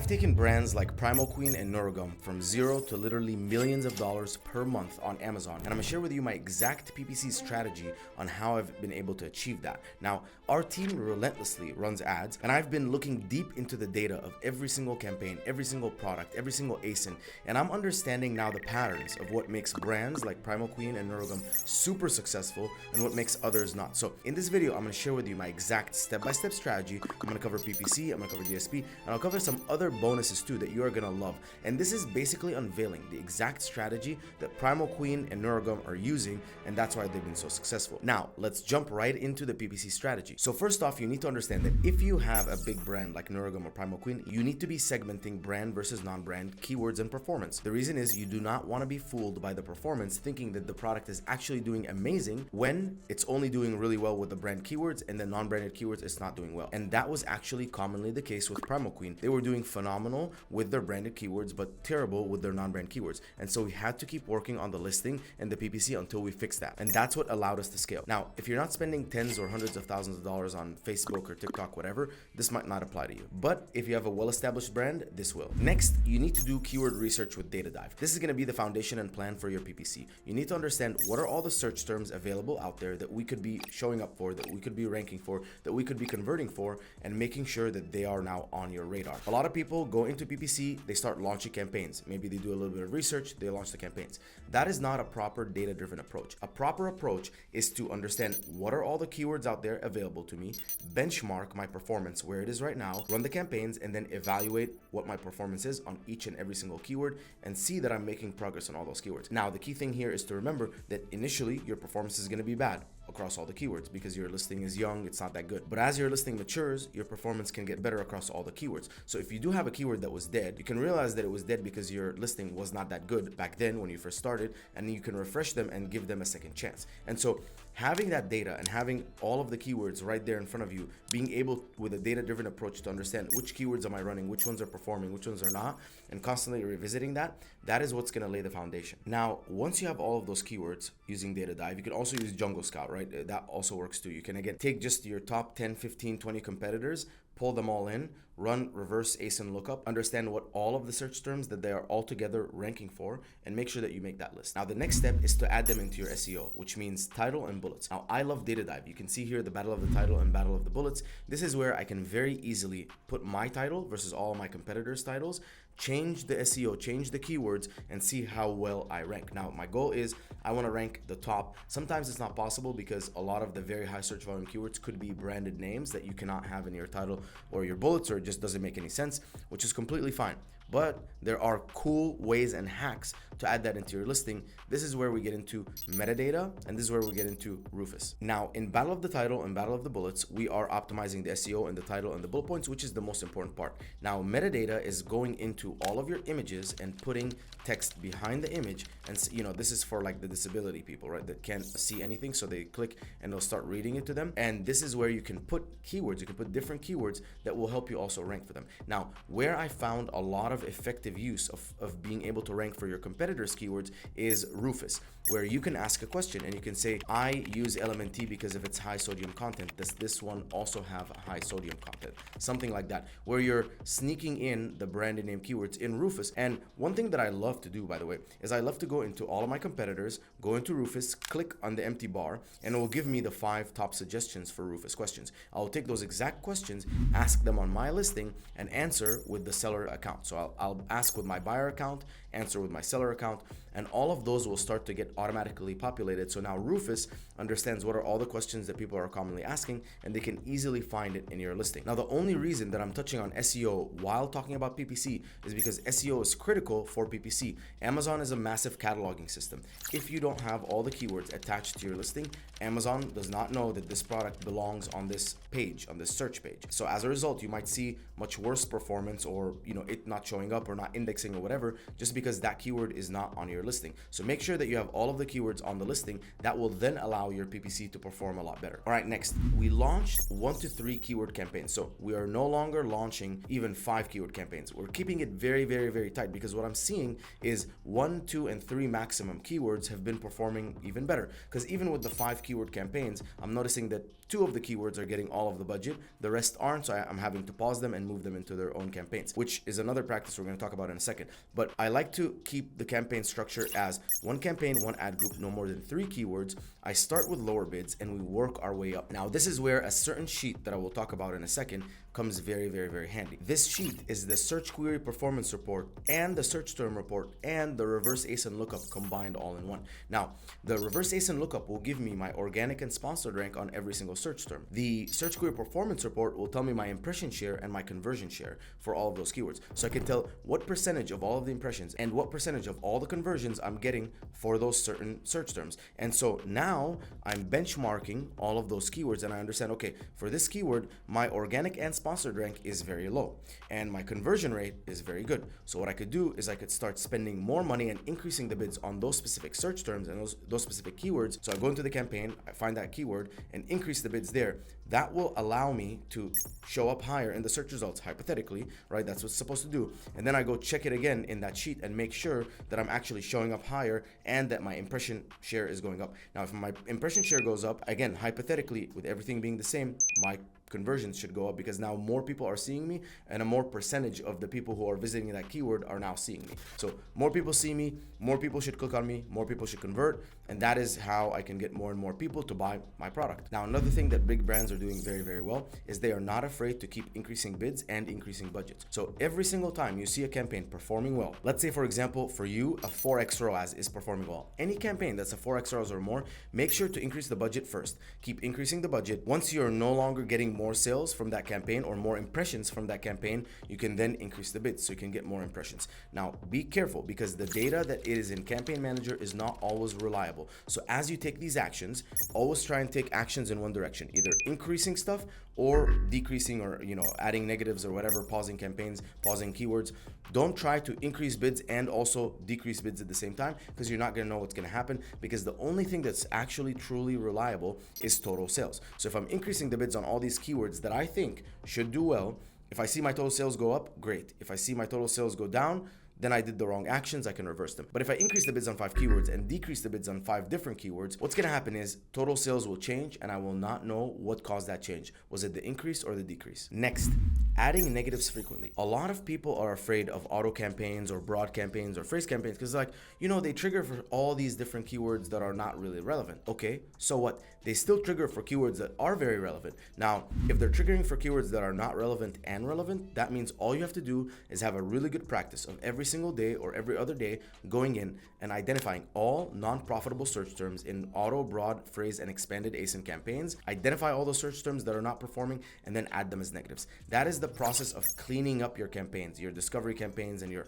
I've taken brands like Primal Queen and Neurogum from zero to literally millions of dollars per month on Amazon, and I'm gonna share with you my exact PPC strategy on how I've been able to achieve that. Now, our team relentlessly runs ads, and I've been looking deep into the data of every single campaign, every single product, every single ASIN, and I'm understanding now the patterns of what makes brands like Primal Queen and Neurogum super successful and what makes others not. So in this video, I'm gonna share with you my exact step-by-step strategy. I'm gonna cover PPC, I'm gonna cover DSP, and I'll cover some other bonuses too that you are gonna love. And this is basically unveiling the exact strategy that Primal Queen and Neurogum are using, and that's why they've been so successful. Now, let's jump right into the PPC strategy. So first off, you need to understand that if you have a big brand like Neurogum or Primal Queen, you need to be segmenting brand versus non-brand keywords and performance. The reason is you do not want to be fooled by the performance thinking that the product is actually doing amazing when it's only doing really well with the brand keywords and the non-branded keywords it's not doing well. And that was actually commonly the case with Primal Queen. They were doing phenomenal with their branded keywords but terrible with their non-brand keywords. And so we had to keep working on the listing and the PPC until we fixed that. And that's what allowed us to scale. Now, if you're not spending tens or hundreds of thousands of dollars on Facebook or TikTok, whatever, this might not apply to you. But if you have a well-established brand, this will. Next, you need to do keyword research with Data Dive. This is going to be the foundation and plan for your PPC. You need to understand what are all the search terms available out there that we could be showing up for, that we could be ranking for, that we could be converting for, and making sure that they are now on your radar. A lot of people go into PPC, they start launching campaigns. Maybe they do a little bit of research, they launch the campaigns. That is not a proper data-driven approach. A proper approach is to understand what are all the keywords out there available to me, benchmark my performance where it is right now, run the campaigns, and then evaluate what my performance is on each and every single keyword and see that I'm making progress on all those keywords. Now, the key thing here is to remember that initially your performance is going to be bad across all the keywords because your listing is young, it's not that good. But as your listing matures, your performance can get better across all the keywords. So if you do have a keyword that was dead, you can realize that it was dead because your listing was not that good back then when you first started, and you can refresh them and give them a second chance. And so having that data and having all of the keywords right there in front of you, being able with a data-driven approach to understand which keywords am I running, which ones are performing, which ones are not, and constantly revisiting that, that is what's going to lay the foundation. Now, once you have all of those keywords using Data Dive, you can also use Jungle Scout, right? That also works too. You can again take just your top 10, 15, 20 competitors, pull them all in, run reverse ASIN lookup, understand what all of the search terms that they are all together ranking for, and make sure that you make that list. Now, the next step is to add them into your SEO, which means title and bullets. Now, I love Data Dive. You can see here the battle of the title and battle of the bullets. This is where I can very easily put my title versus all of my competitors' titles, change the SEO, change the keywords, and see how well I rank. Now, my goal is I want to rank the top. Sometimes it's not possible because a lot of the very high search volume keywords could be branded names that you cannot have in your title or your bullets, or it just doesn't make any sense, which is completely fine. But there are cool ways and hacks to add that into your listing. This is where we get into metadata, and this is where we get into Rufus. Now, in Battle of the Title and Battle of the Bullets, we are optimizing the SEO and the title and the bullet points, which is the most important part. Now, metadata is going into all of your images and putting text behind the image. And this is for like the disability people, right, that can't see anything, so they click and they'll start reading it to them. And this is where you can put keywords, you can put different keywords that will help you also rank for them. Now, where I found a lot of effective use of being able to rank for your competitors' keywords is Rufus, where you can ask a question and you can say, I use LMNT because of its high sodium content. Does this one also have high sodium content? Something like that, where you're sneaking in the branded name keywords in Rufus. And one thing that I love to do, by the way, is I love to go into all of my competitors, go into Rufus, click on the empty bar, and it will give me the 5 top suggestions for Rufus questions. I'll take those exact questions, ask them on my listing, and answer with the seller account. So I'll ask with my buyer account, answer with my seller account, and all of those will start to get automatically populated. So now Rufus understands what are all the questions that people are commonly asking, and they can easily find it in your listing. Now, the only reason that I'm touching on SEO while talking about PPC is because SEO is critical for PPC. Amazon is a massive cataloging system. If you don't have all the keywords attached to your listing, Amazon does not know that this product belongs on this page, on this search page. So as a result, you might see much worse performance, or it not showing up or not indexing or whatever, just because that keyword is not on your listing. So make sure that you have all of the keywords on the listing. That will then allow allow your PPC to perform a lot better. All right, next, we launched 1 to 3 keyword campaigns. So we are no longer launching even 5 keyword campaigns. We're keeping it very, very, very tight, because what I'm seeing is 1, 2, and 3 maximum keywords have been performing even better. Because even with the 5 keyword campaigns, I'm noticing that 2 of the keywords are getting all of the budget, the rest aren't, so I'm having to pause them and move them into their own campaigns, which is another practice we're going to talk about in a second. But I like to keep the campaign structure as 1 campaign, 1 ad group, no more than 3 keywords. I start with lower bids and we work our way up. Now, this is where a certain sheet that I will talk about in a second comes very, very, very handy. This sheet is the search query performance report and the search term report and the reverse ASIN lookup combined all in one. Now, the reverse ASIN lookup will give me my organic and sponsored rank on every single search term. The search query performance report will tell me my impression share and my conversion share for all of those keywords. So I can tell what percentage of all of the impressions and what percentage of all the conversions I'm getting for those certain search terms. And so now I'm benchmarking all of those keywords and I understand, okay, for this keyword, my organic and sponsored rank is very low and my conversion rate is very good. So what I could do is I could start spending more money and increasing the bids on those specific search terms and those specific keywords. So I go into the campaign, I find that keyword and increase the bids there. That will allow me to show up higher in the search results, hypothetically, right? That's what's supposed to do. And then I go check it again in that sheet and make sure that I'm actually showing up higher and that my impression share is going up. Now, if my impression share goes up, again, hypothetically, with everything being the same, my conversions should go up because now more people are seeing me and a more percentage of the people who are visiting that keyword are now seeing me. So more people see me, more people should click on me, more people should convert, and that is how I can get more and more people to buy my product. Now, another thing that big brands are doing very, very well is they are not afraid to keep increasing bids and increasing budgets. So every single time you see a campaign performing well, let's say for example, for you, a 4x ROAS is performing well. Any campaign that's a 4x ROAS or more, make sure to increase the budget first. Keep increasing the budget. Once you're no longer getting more sales from that campaign or more impressions from that campaign, you can then increase the bids so you can get more impressions. Now, be careful because the data that is in Campaign Manager is not always reliable. So as you take these actions, always try and take actions in one direction, either increasing stuff or decreasing or adding negatives or whatever, pausing campaigns, pausing keywords. Don't try to increase bids and also decrease bids at the same time because you're not going to know what's going to happen, because the only thing that's actually truly reliable is total sales. So if I'm increasing the bids on all these keywords that I think should do well, if I see my total sales go up, great. If I see my total sales go down, then I did the wrong actions, I can reverse them. But if I increase the bids on 5 keywords and decrease the bids on 5 different keywords, what's gonna happen is total sales will change and I will not know what caused that change. Was it the increase or the decrease? Next, adding negatives frequently. A lot of people are afraid of auto campaigns or broad campaigns or phrase campaigns because they trigger for all these different keywords that are not really relevant. Okay, so what? They still trigger for keywords that are very relevant. Now, if they're triggering for keywords that are not relevant and relevant, that means all you have to do is have a really good practice of every single day or every other day going in and identifying all non-profitable search terms in auto, broad, phrase, and expanded ASIN campaigns. Identify all those search terms that are not performing and then add them as negatives. That is the process of cleaning up your campaigns, your discovery campaigns and your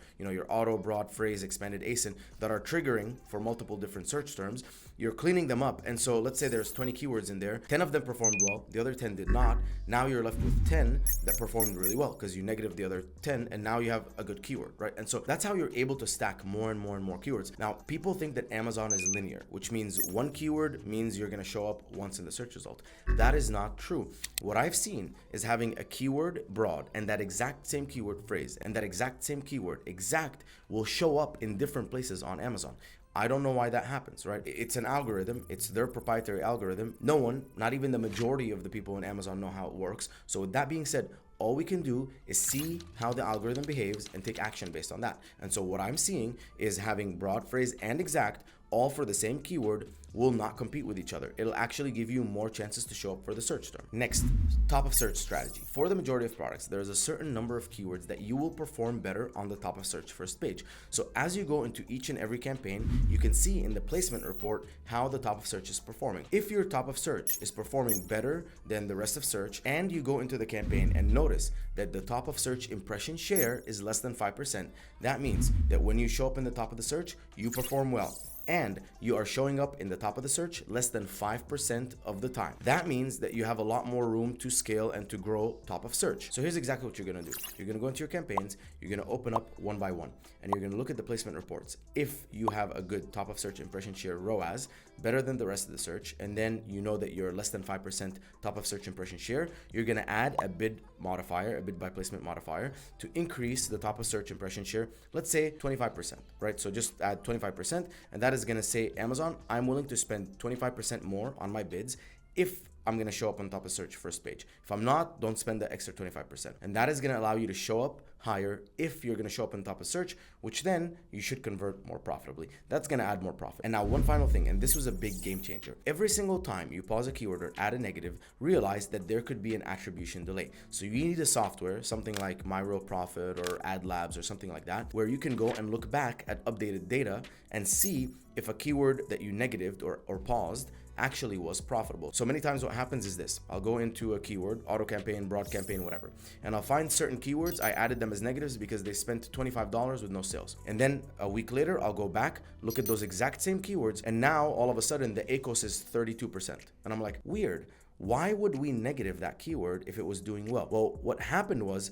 auto, broad, phrase, expanded ASIN that are triggering for multiple different search terms. You're cleaning them up. And so let's say there's 20 keywords in there, 10 of them performed well, the other 10 did not. Now you're left with 10 that performed really well because you negative the other 10 and now you have a good keyword, right? And so that's how you're able to stack more and more and more keywords. Now, people think that Amazon is linear, which means one keyword means you're going to show up once in the search result. That is not true. What I've seen is having a keyword broad and that exact same keyword phrase and that exact same keyword exact will show up in different places on Amazon. I don't know why that happens, right? It's an algorithm. It's their proprietary algorithm. No one, not even the majority of the people in Amazon, know how it works. So with that being said, all we can do is see how the algorithm behaves and take action based on that. And so what I'm seeing is having broad, phrase, and exact all for the same keyword will not compete with each other. It'll actually give you more chances to show up for the search term. Next, top of search strategy. For the majority of products, there's a certain number of keywords that you will perform better on the top of search first page. So as you go into each and every campaign, you can see in the placement report how the top of search is performing. If your top of search is performing better than the rest of search and you go into the campaign and notice that the top of search impression share is less than 5%, that means that when you show up in the top of the search, you perform well. and you are showing up in the top of the search less than 5% of the time. That means that you have a lot more room to scale and to grow top of search. So here's exactly what you're gonna do. You're gonna go into your campaigns, you're gonna open up one by one, and you're gonna look at the placement reports. If you have a good top of search impression share ROAS, better than the rest of the search, and then you know that you're less than 5% top of search impression share, you're gonna add a bid modifier, a bid by placement modifier, to increase the top of search impression share, let's say 25%, right? So just add 25%, and that is gonna say, Amazon, I'm willing to spend 25% more on my bids if I'm gonna show up on top of search first page. If I'm not, don't spend the extra 25%. And that is gonna allow you to show up higher if you're gonna show up on top of search, which then you should convert more profitably. That's gonna add more profit. And now one final thing, and this was a big game changer. Every single time you pause a keyword or add a negative, realize that there could be an attribution delay. So you need a software, something like My Real Profit or Ad Labs or something like that, where you can go and look back at updated data and see if a keyword that you negatived or paused actually was profitable. So many times what happens is this: I'll go into a keyword, auto campaign, broad campaign, whatever, and I'll find certain keywords, I added them as negatives because they spent $25 with no sales. And then a week later, I'll go back, look at those exact same keywords, and now all of a sudden the ACOS is 32%. And I'm like, weird, why would we negative that keyword if it was doing well? Well, what happened was,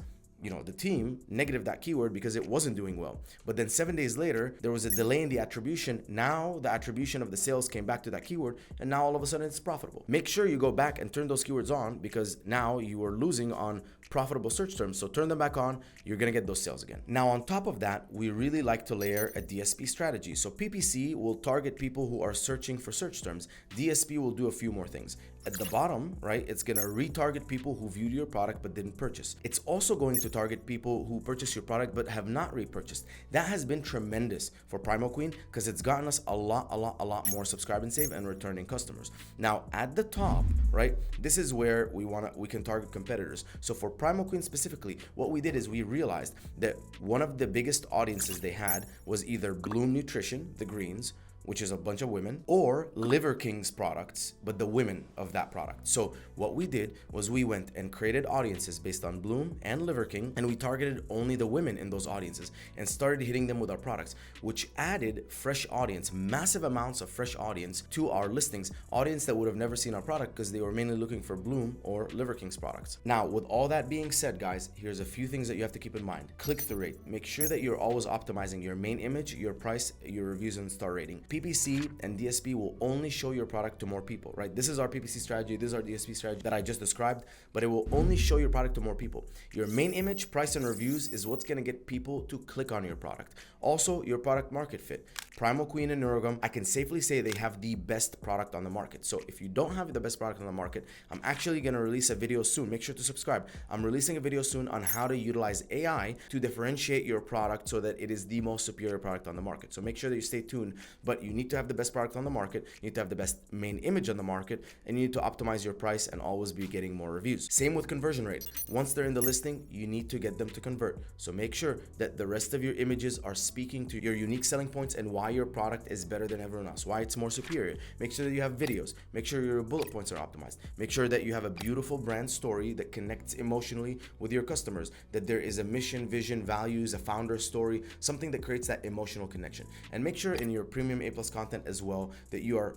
the team negative that keyword because it wasn't doing well. But then 7 days later, there was a delay in the attribution. Now the attribution of the sales came back to that keyword, and now all of a sudden it's profitable. Make sure you go back and turn those keywords on, because now you are losing on profitable search terms. So turn them back on, you're gonna get those sales again. Now on top of that, we really like to layer a DSP strategy. So PPC will target people who are searching for search terms. DSP will do a few more things. At the bottom, right, it's gonna retarget people who viewed your product but didn't purchase. It's also going to target people who purchased your product but have not repurchased. That has been tremendous for Primal Queen because it's gotten us a lot more subscribe and save and returning customers. Now at the top, right, this is where we can target competitors. So for Primal Queen specifically, what we did is we realized that one of the biggest audiences they had was either Bloom Nutrition, the greens, which is a bunch of women, or Liver King's products, but the women of that product. So what we did was we went and created audiences based on Bloom and Liver King, and we targeted only the women in those audiences and started hitting them with our products, which added fresh audience, massive amounts of fresh audience to our listings, audience that would have never seen our product because they were mainly looking for Bloom or Liver King's products. Now, with all that being said, guys, here's a few things that you have to keep in mind. Click-through rate. Make sure that you're always optimizing your main image, your price, your reviews, and star rating. PPC and DSP will only show your product to more people, right? This is our PPC strategy, this is our DSP strategy that I just described, but it will only show your product to more people. Your main image, price, and reviews is what's gonna get people to click on your product. Also, your product market fit. Primal Queen and Neurogum, I can safely say they have the best product on the market. So if you don't have the best product on the market, I'm actually gonna release a video soon. Make sure to subscribe. I'm releasing a video soon on how to utilize AI to differentiate your product so that it is the most superior product on the market. So make sure that you stay tuned, but you need to have the best product on the market, you need to have the best main image on the market, and you need to optimize your price and always be getting more reviews. Same with conversion rate. Once they're in the listing, you need to get them to convert. So make sure that the rest of your images are speaking to your unique selling points and why your product is better than everyone else, why it's more superior. Make sure that you have videos. Make sure your bullet points are optimized. Make sure that you have a beautiful brand story that connects emotionally with your customers, that there is a mission, vision, values, a founder story, something that creates that emotional connection. And make sure in your premium A+ content as well that you are,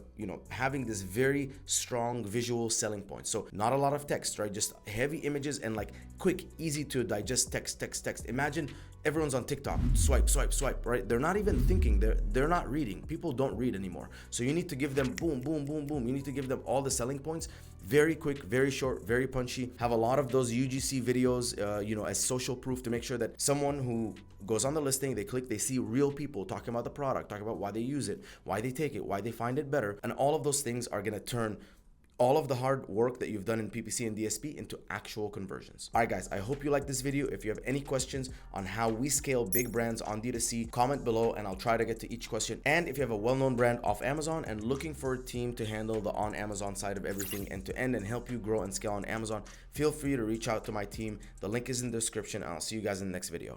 having this very strong visual selling point. So not a lot of text, right? Just heavy images and like quick, easy to digest text. Imagine everyone's on TikTok, swipe, right? They're not even thinking, they're not reading. People don't read anymore. So you need to give them boom. You need to give them all the selling points, very quick, very short, very punchy. Have a lot of those UGC videos, as social proof to make sure that someone who goes on the listing, they click, they see real people talking about the product, talking about why they use it, why they take it, why they find it better. And all of those things are gonna turn all of the hard work that you've done in PPC and DSP into actual conversions. All right, guys, I hope you liked this video. If you have any questions on how we scale big brands on D2C, comment below and I'll try to get to each question. And if you have a well-known brand off Amazon and looking for a team to handle the on Amazon side of everything end to end and help you grow and scale on Amazon, feel free to reach out to my team. The link is in the description and I'll see you guys in the next video.